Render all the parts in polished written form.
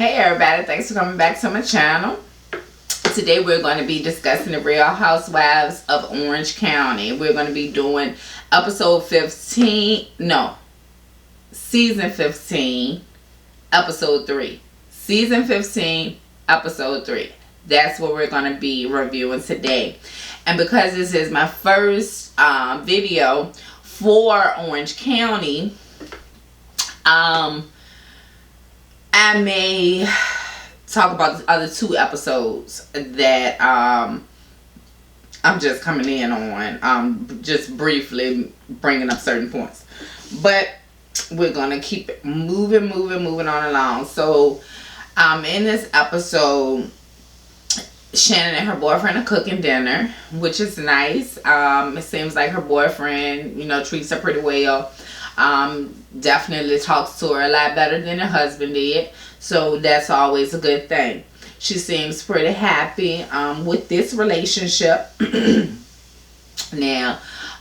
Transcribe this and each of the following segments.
Hey everybody, thanks for coming back to my channel. Today we're going to be discussing the Real Housewives of Orange County. We're going to be doing episode 15, no, season 15, episode 3. Season 15, episode 3. That's what we're going to be reviewing today. And because this is my first video for Orange County, I may talk about the other 2 episodes that I'm just coming in on, just briefly bringing up certain points. But we're going to keep it moving on along. So in this episode, Shannon and her boyfriend are cooking dinner, which is nice. It seems like her boyfriend, treats her pretty well. Definitely talks to her a lot better than her husband did, so that's always a good thing. She seems pretty happy with this relationship. Now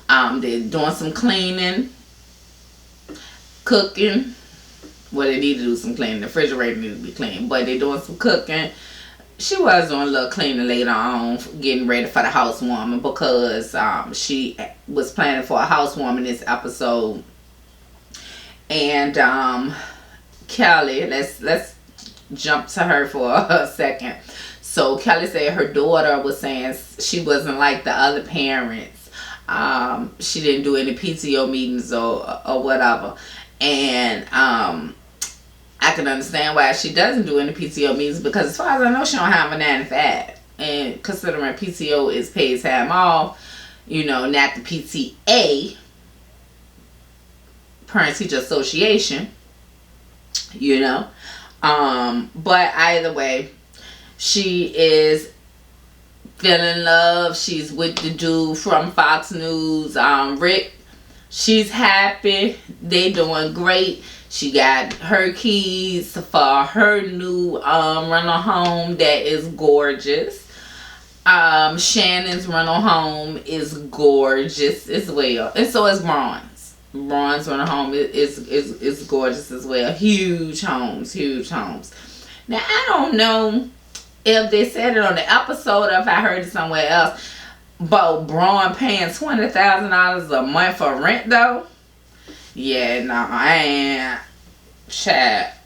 they're doing some cleaning, cooking. Well, they need to do some cleaning. The refrigerator needs to be clean, but they're doing some cooking. She was doing a little cleaning later on, getting ready for the housewarming, because she was planning for a housewarming this episode. And Kelly, let's jump to her for a second. So Kelly said her daughter was saying she wasn't like the other parents. She didn't do any PTO meetings or whatever. And I can understand why she doesn't do any PTO meetings, because as far as I know, she don't have a 9 to 5. And considering PTO is paid time off, not the PTA, Parent Teacher Association, but either way, she is feeling love. She's with the dude from Fox News, Rick. She's happy. They doing great. She got her keys for her new rental home that is gorgeous. Shannon's rental home is gorgeous as well, and so is Braun's. Braun's rental home is gorgeous as well. Huge homes. Now, I don't know if they said it on the episode or if I heard it somewhere else, but Braun paying $20,000 a month for rent, though. Yeah, no, I ain't. Chat.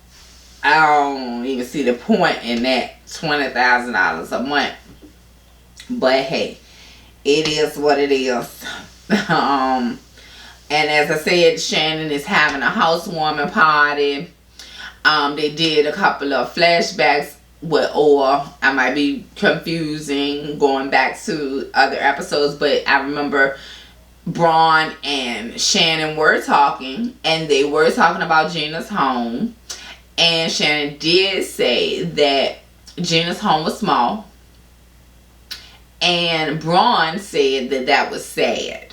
I don't even see the point in that $20,000 a month. But hey, it is what it is. And as I said, Shannon is having a housewarming party. They did a couple of flashbacks or I might be confusing going back to other episodes, but I remember Braun and Shannon were talking, and they were talking about Gina's home. And Shannon did say that Gina's home was small, and Braun said that was sad.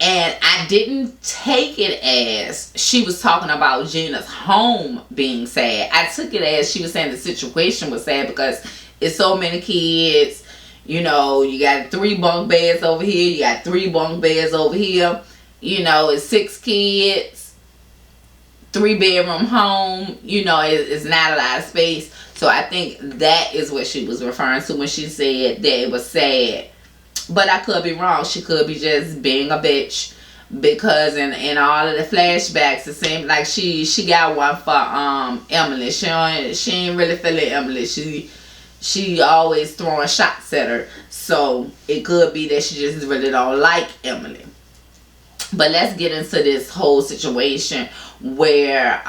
And I didn't take it as she was talking about Gina's home being sad. I took it as she was saying the situation was sad because it's so many kids. You got 3 bunk beds over here. You got 3 bunk beds over here. It's 6 kids. 3-bedroom home. It's not a lot of space. So I think that is what she was referring to when she said that it was sad. But I could be wrong. She could be just being a bitch, because in all of the flashbacks, it seemed like she got one for Emily. She ain't really feeling Emily. She always throwing shots at her. So it could be that she just really don't like Emily. But let's get into this whole situation where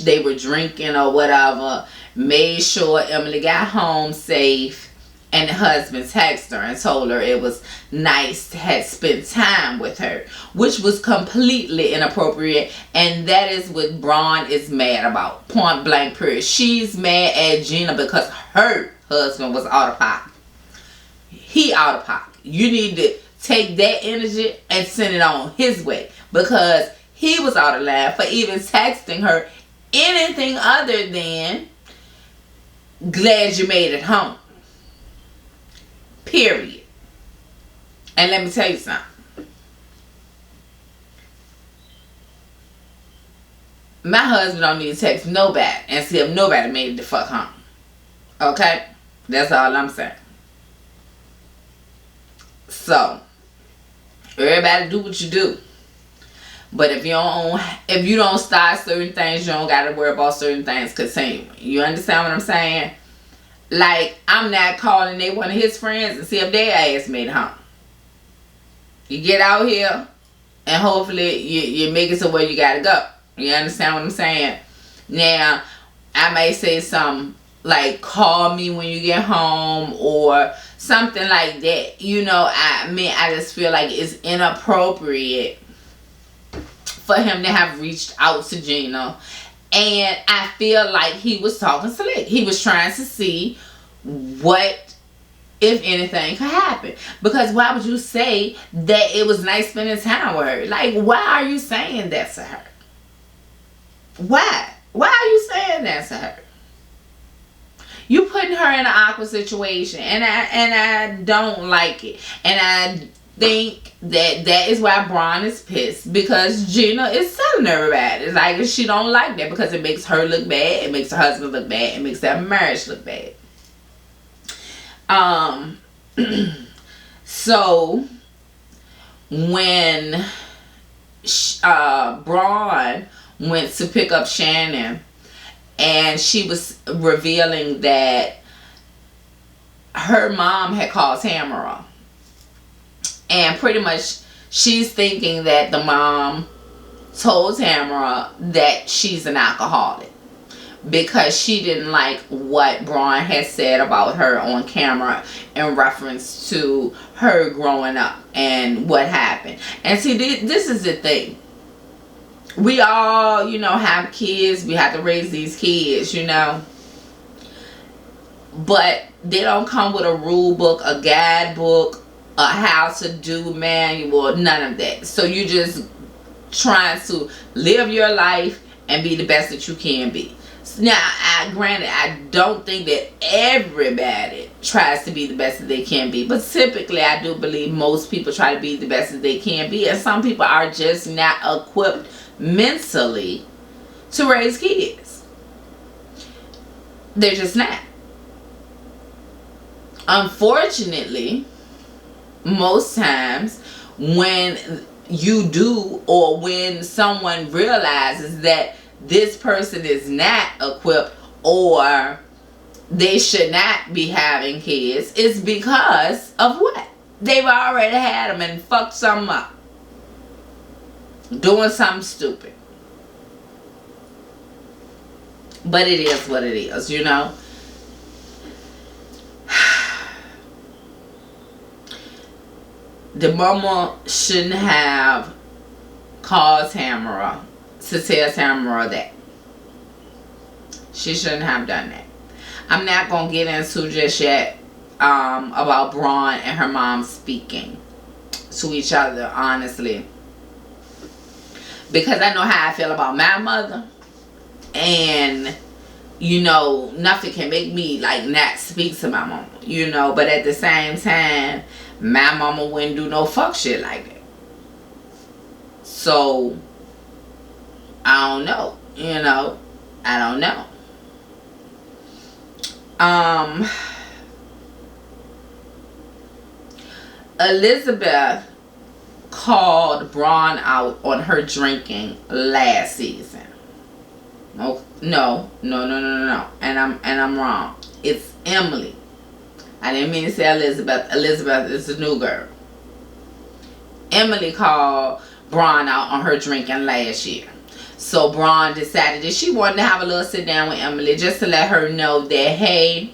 they were drinking or whatever. Made sure Emily got home safe. And the husband texted her and told her it was nice to have spent time with her, which was completely inappropriate. And that is what Braun is mad about. Point blank period. She's mad at Gina because her husband was out of pocket. He out of pocket. You need to take that energy and send it on his way, because he was out of line for even texting her anything other than glad you made it home. Period. And let me tell you something. My husband don't need to text nobody and see if nobody made it the fuck home. Okay? That's all I'm saying. So, everybody do what you do. But if you don't start certain things, you don't gotta worry about certain things continuing. You understand what I'm saying? Like, I'm not calling one of his friends and see if their ass made it home. You get out here and hopefully you make it to where you gotta go. You understand what I'm saying? Now, I may say something like, call me when you get home or something like that. You know, I just feel like it's inappropriate for him to have reached out to Gina. And I feel like he was talking slick. He was trying to see what, if anything, could happen. Because why would you say that it was nice spending time with her? Like, why are you saying that to her? Why? Why are you saying that to her? You putting her in an awkward situation. And I don't like it. And I think that is why Braun is pissed, because Gina is telling everybody. It's like she don't like that because it makes her look bad, it makes her husband look bad, it makes their marriage look bad. So when Braun went to pick up Shannon and she was revealing that her mom had called Tamara. And pretty much she's thinking that the mom told Tamara that she's an alcoholic because she didn't like what Braun had said about her on camera in reference to her growing up and what happened. And see, this is the thing. We all, you know, have kids. We have to raise these kids, you know. But they don't come with a rule book, a guidebook, a how to do manual, none of that. So you just trying to live your life and be the best that you can be. Now, granted, I don't think that everybody tries to be the best that they can be, but typically I do believe most people try to be the best that they can be, and some people are just not equipped mentally to raise kids. They're just not. Unfortunately, most times when you do, or when someone realizes that this person is not equipped or they should not be having kids, it's because of what? They've already had them and fucked something up, doing something stupid. But it is what it is, you know. The mama shouldn't have called Tamara to tell Tamara that. She shouldn't have done that. I'm not going to get into just yet about Braun and her mom speaking to each other, honestly. Because I know how I feel about my mother. And, you know, nothing can make me, like, not speak to my mama, you know. But at the same time, my mama wouldn't do no fuck shit like that. So, I don't know. You know, I don't know. Elizabeth called Braun out on her drinking last season. No. And I'm wrong. It's Emily. I didn't mean to say Elizabeth. Elizabeth is the new girl. Emily called Braun out on her drinking last year. So Braun decided that she wanted to have a little sit down with Emily just to let her know that, hey,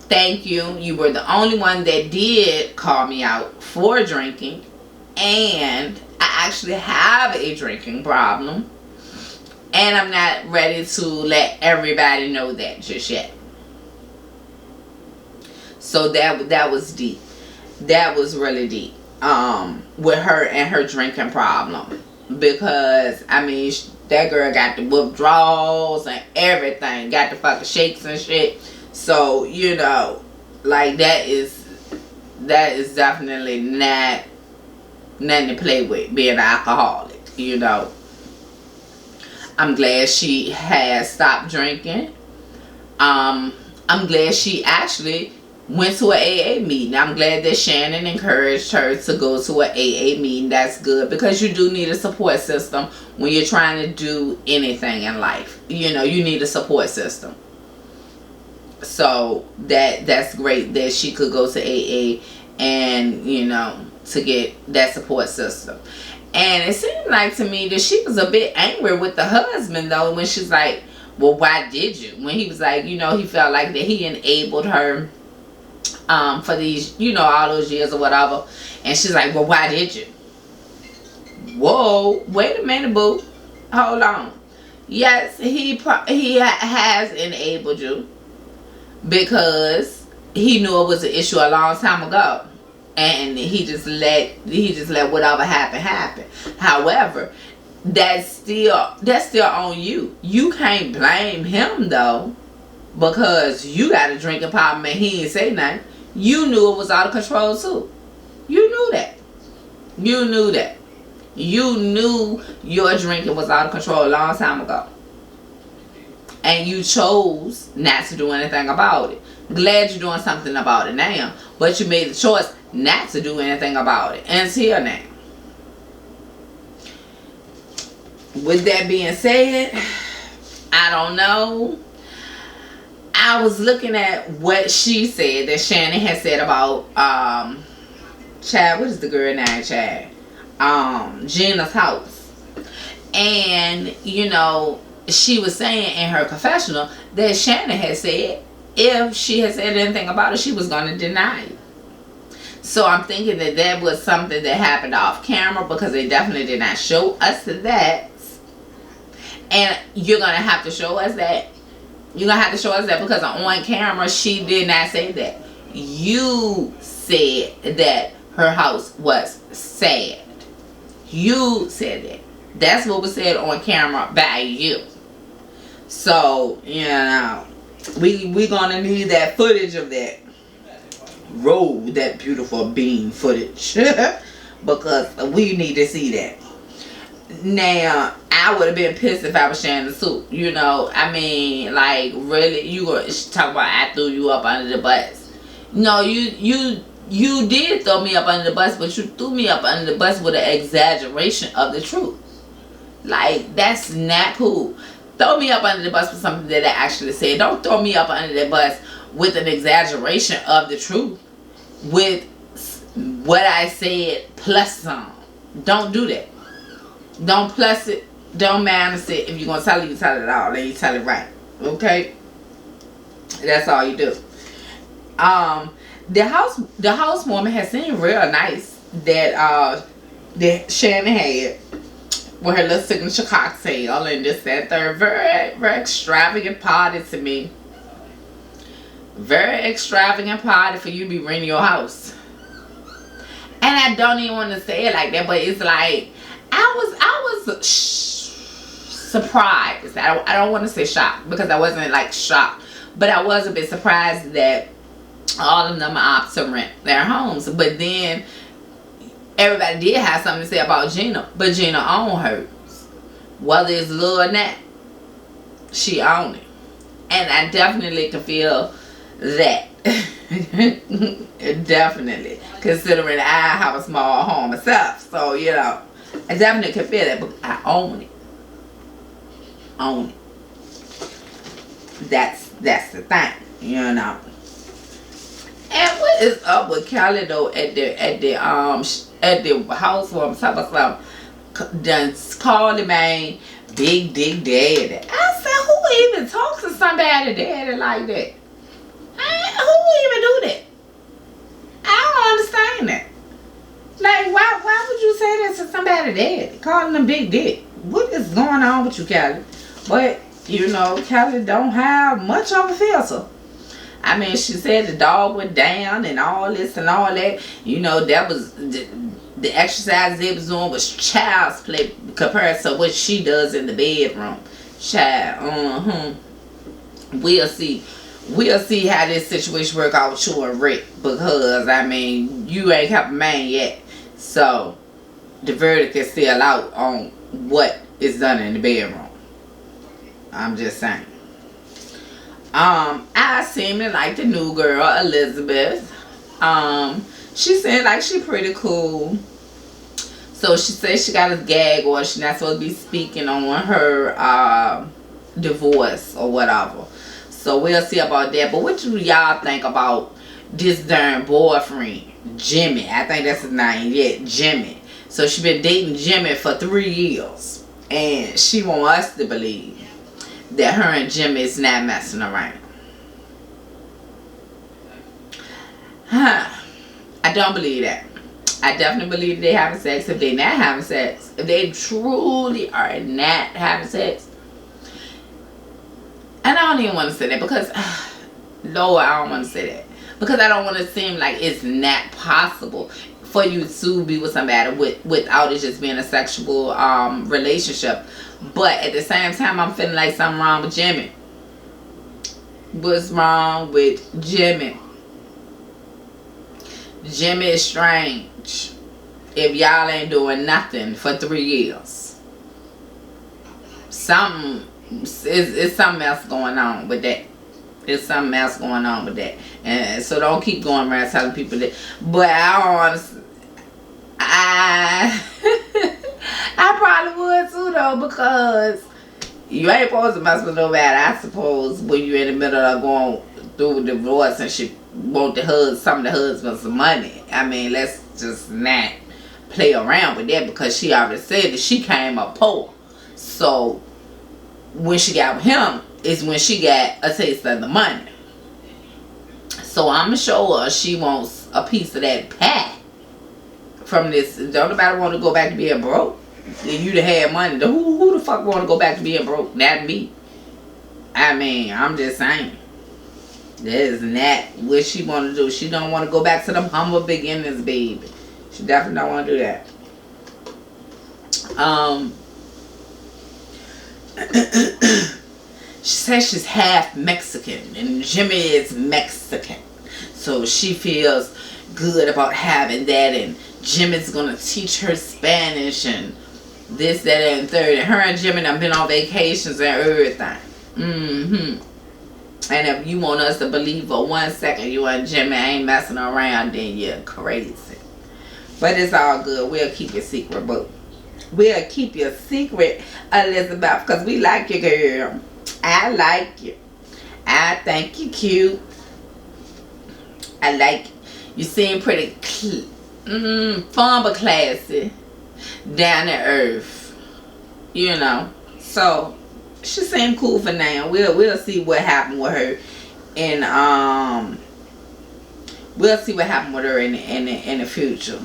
thank you. You were the only one that did call me out for drinking. And I actually have a drinking problem. And I'm not ready to let everybody know that just yet. So that was deep. That was really deep. With her and her drinking problem. Because, I mean, that girl got the withdrawals and everything. Got the fucking shakes and shit. So, you know, like, that is definitely not nothing to play with, being an alcoholic, you know. I'm glad she has stopped drinking. I'm glad she actually went to an AA meeting. I'm glad that Shannon encouraged her to go to an AA meeting. That's good, because you do need a support system when you're trying to do anything in life. You know, you need a support system. So that's great that she could go to AA and, you know, to get that support system. And it seemed like to me that she was a bit angry with the husband, though, when she's like, well, why did you? When he was like, you know, he felt like that he enabled her for these, you know, all those years or whatever. And she's like, well, why did you? Whoa, wait a minute, boo. Hold on. Yes, he has enabled you because he knew it was an issue a long time ago. And he just let whatever happen. However, that's still on you. You can't blame him though, because you got a drinking problem and he didn't say nothing. You knew it was out of control too. You knew that. You knew your drinking was out of control a long time ago. And you chose not to do anything about it. Glad you're doing something about it now, but you made the choice not to do anything about it until now. With that being said, I don't know. I was looking at what she said that Shannon had said about Chad, what is the girl name, Chad? Gina's house. And, you know, she was saying in her confessional that Shannon had said if she had said anything about it, she was going to deny it. So I'm thinking that that was something that happened off camera, because they definitely did not show us that. And you're going to have to show us that. You're going to have to show us that, because on camera she did not say that. You said that her house was sad. You said that. That's what was said on camera by you. So, you know, we're going to need that footage of that. Roll that beautiful bean footage. Because we need to see that. Now, I would have been pissed if I was Shannon too. You know, I mean, like, really, you were talking about I threw you up under the bus. No, you did throw me up under the bus, but you threw me up under the bus with an exaggeration of the truth. Like, that's not cool. Throw me up under the bus for something that I actually said. Don't throw me up under the bus with an exaggeration of the truth. With what I said plus some. Don't do that. Don't plus it. Don't minus it. If you're going to tell it, you tell it all. Then you tell it right. Okay? That's all you do. The housewarming has seemed real nice that Shannon had with her little signature cocktail and this, that, third. Very, very extravagant party to me. Very extravagant party for you to be renting your house. And I don't even want to say it like that, but it's like I was surprised. I don't want to say shocked, because I wasn't like shocked, but I was a bit surprised that all of them are opted to rent their homes. But then everybody did have something to say about Gina, but Gina owned hers. Whether it's little or not, she owned it. And I definitely can feel that. Definitely. Considering I have a small home myself. So, you know, I definitely can feel that, but I own it. Own it. That's the thing, you know. And what is up with Kelly though at the housewarming? Talking about some done call the man Big Dick Daddy. I said, who even talks to somebody daddy like that? Who even do that? I don't understand that. Like, why would you say that to somebody daddy? Calling them Big Dick. What is going on with you, Kelly? But, you know, Kelly don't have much of a filter. I mean, she said the dog went down and all this and all that. You know, that was the exercise they was doing was child's play compared to what she does in the bedroom. Child, We'll see. We'll see how this situation work out with you and Rick, because I mean, you ain't have a man yet, so the verdict is still out on what is done in the bedroom. I'm just saying. I seem to like the new girl, Elizabeth. She said like she pretty cool. So she said she got a gag or she's not supposed to be speaking on her divorce or whatever. So we'll see about that. But what do y'all think about this darn boyfriend, Jimmy? I think that's his name. Yeah, Jimmy. So she been dating Jimmy for 3 years. And she want us to believe that her and Jimmy is not messing around. I don't believe that. I definitely believe they having sex. If they not having sex, if they truly are not having sex, and I don't even want to say that because, Lord, I don't want to say that because I don't want to seem like it's not possible for you to be with somebody without it just being a sexual relationship. But at the same time, I'm feeling like something wrong with Jimmy. What's wrong with Jimmy? Jimmy is strange. If y'all ain't doing nothing for 3 years, something it's something else going on with that. There's something else going on with that. And so don't keep going around telling people that. But I probably would too though, because you ain't supposed to mess with nobody, I suppose, when you're in the middle of going through a divorce and she want some of the husbands some money. I mean, let's just not play around with that, because she already said that she came up poor. So when she got with him is when she got a taste of the money. So I'm sure she wants a piece of that pie from this. Don't nobody want to go back to being broke. If you had money, who the fuck want to go back to being broke? Not me. I mean, I'm just saying. That is not what she want to do. She don't want to go back to them humble beginnings, baby. She definitely don't want to do that. She says she's half Mexican and Jimmy is Mexican. So she feels good about having that, and Jimmy's gonna teach her Spanish and this, that, and third. And her and Jimmy have been on vacations and everything. And if you want us to believe for 1 second you and Jimmy ain't messing around, then you're crazy. But it's all good. We'll keep your secret, boo. We'll keep your secret, Elizabeth, because we like you, girl. I like you. I think you cute. I like you. You seem pretty fun but classy. Down to earth. You know. So she seemed cool for now. We'll see what happened with her, and we'll see what happened with her in the future.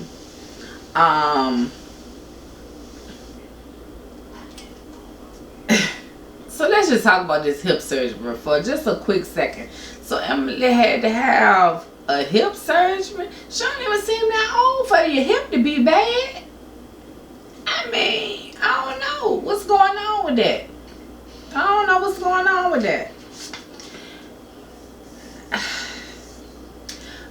So let's just talk about this hip surgery for just a quick second. So Emily had to have a hip surgery. She don't even seem that old for your hip to be bad. I mean, I don't know what's going on with that. I don't know what's going on with that.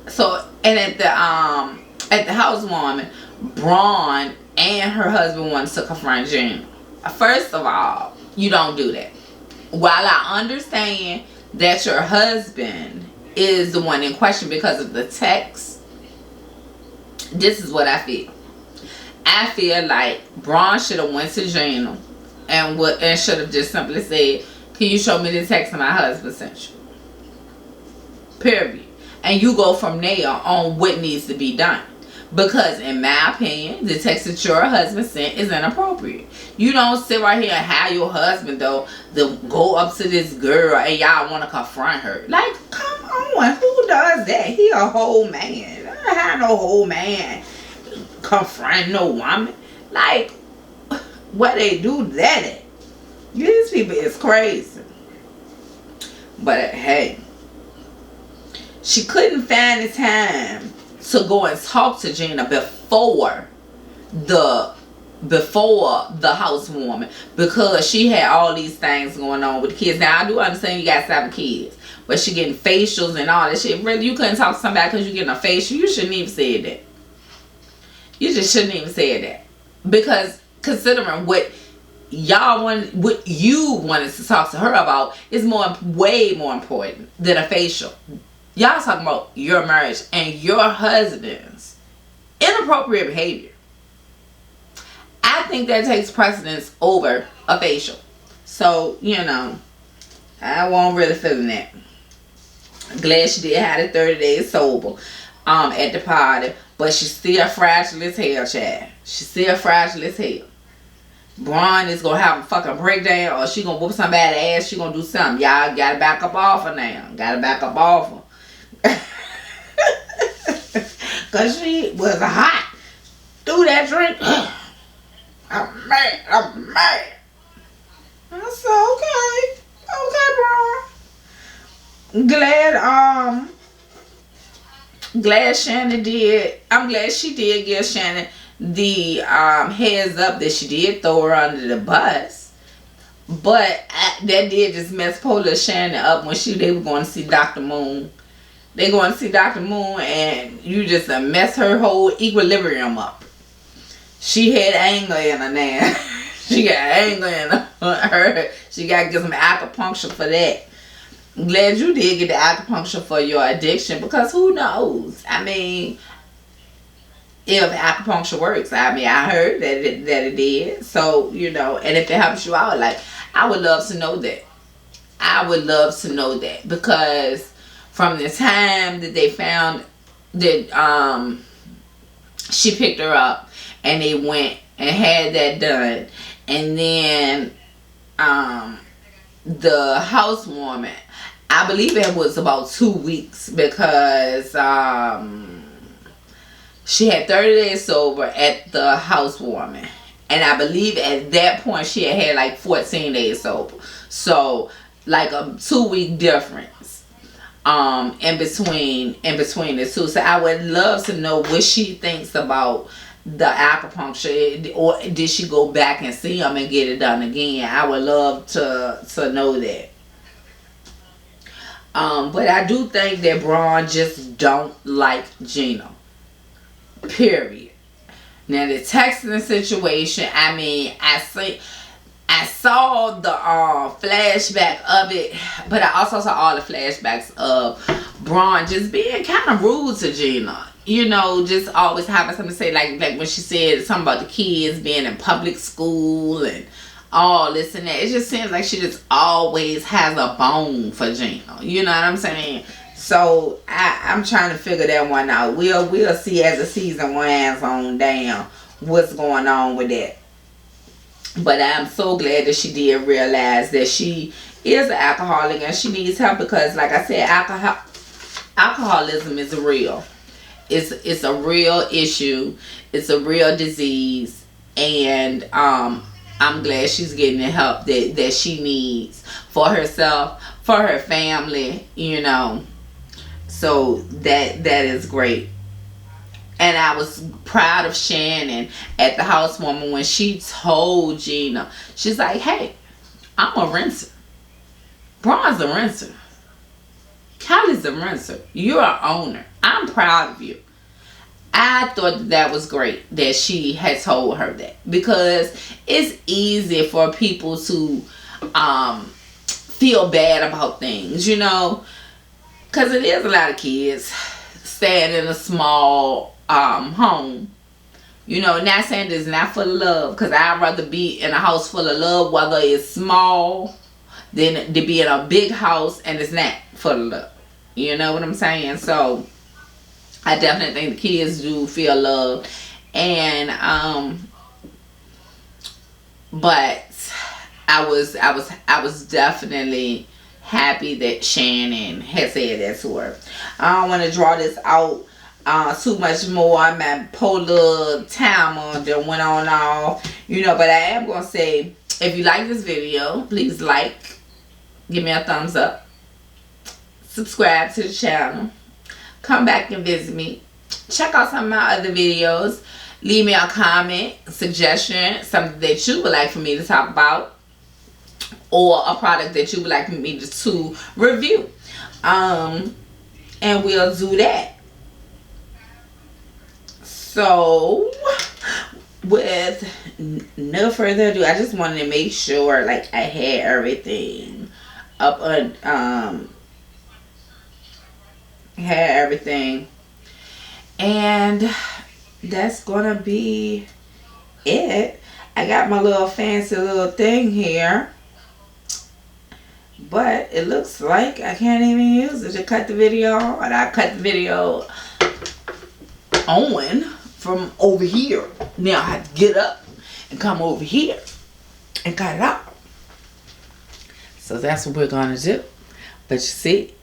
So, and at the housewarming, Braun and her husband wanted to confront Gina. First of all, you don't do that. While I understand that your husband is the one in question because of the text, this is what I feel. I feel like Braun should have went to Gina and should have just simply said, "Can you show me the text my husband sent you?" Period. And you go from there on what needs to be done. Because in my opinion, the text that your husband sent is inappropriate. You don't sit right here and have your husband though to go up to this girl and y'all want to confront her. Like, come on, who does that? He a whole man. I don't have no whole man confront no woman. Like, what they do that at? These people is crazy. But hey, she couldn't find the time to go and talk to Gina before the housewarming, because she had all these things going on with the kids. Now I do understand you got 7 kids, but she getting facials and all that shit. Really, you couldn't talk to somebody because you getting a facial? You shouldn't even say that. You just shouldn't even say that, because considering what what you wanted to talk to her about is way more important than a facial. Y'all talking about your marriage and your husband's inappropriate behavior. I think that takes precedence over a facial. So, I wasn't really feeling that. Glad she did have the 30 days sober at the party. But she's still fragile as hell, child. She's still fragile as hell. Braun is going to have a fucking breakdown, or she going to whoop somebody's ass. She going to do something. Y'all got to back up off her now. Got to back up off her. Because she was hot. Through that drink. I'm mad. I said, okay, Braun. Glad Shannon did. I'm glad she did give Shannon the heads up that she did throw her under the bus. But that did just mess poor Shannon up when they were going to see Dr. Moon. They going to see Dr. Moon, and you just mess her whole equilibrium up. She had anger in her now. She got anger in her. She got to get some acupuncture for that. I'm glad you did get the acupuncture for your addiction, because who knows? I mean, if acupuncture works. I mean, I heard that it did. So, and if it helps you out, like, I would love to know that. I would love to know that, because from the time that they found that she picked her up and they went and had that done, and then the housewarming, I believe it was about 2 weeks, because she had 30 days sober at the housewarming, and I believe at that point she had like 14 days sober. So like a 2-week difference in between the two. So I would love to know what she thinks about the acupuncture, or did she go back and see him and get it done again? I would love to know that. But I do think that Braun just don't like Gina. Period. Now the texting situation, I mean, I saw the flashback of it, but I also saw all the flashbacks of Braun just being kind of rude to Gina. Just always having something to say, like when she said something about the kids being in public school and all this and that. It just seems like she just always has a bone for Gina. You know what I'm saying? So I'm trying to figure that one out. We'll see as the season winds on down what's going on with that. But I'm so glad that she did realize that she is an alcoholic and she needs help, because like I said, alcoholism is real. It's a real issue. It's a real disease, and I'm glad she's getting the help that she needs for herself, for her family, So that is great. And I was proud of Shannon at the housewarming when she told Gina, she's like, hey, I'm a rinser. Braun's a rinser. Kelly's a rinser. You're an owner. I'm proud of you. I thought that was great that she had told her that, because it's easy for people to feel bad about things, because it is a lot of kids staying in a small home. Not saying it's not full of love, because I'd rather be in a house full of love, whether it's small, than to be in a big house and it's not full of love. You know what I'm saying? So I definitely think the kids do feel loved, and but I was definitely happy that Shannon had said that to her. I don't want to draw this out too much more. My polar timer that went on off, but I am gonna say, if you like this video, please give me a thumbs up, subscribe to the channel, come back and visit me, check out some of my other videos, leave me a comment, suggestion, something that you would like for me to talk about, or a product that you would like me to review, and we'll do that. So with no further ado, I just wanted to make sure like I had everything up on had everything, and that's gonna be it. I got my little fancy little thing here, but it looks like I can't even use it to cut the video, and I cut the video on from over here. Now I have to get up and come over here and cut it out. So that's what we're gonna do. But you see,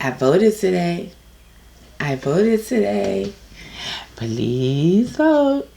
I voted today. Please vote.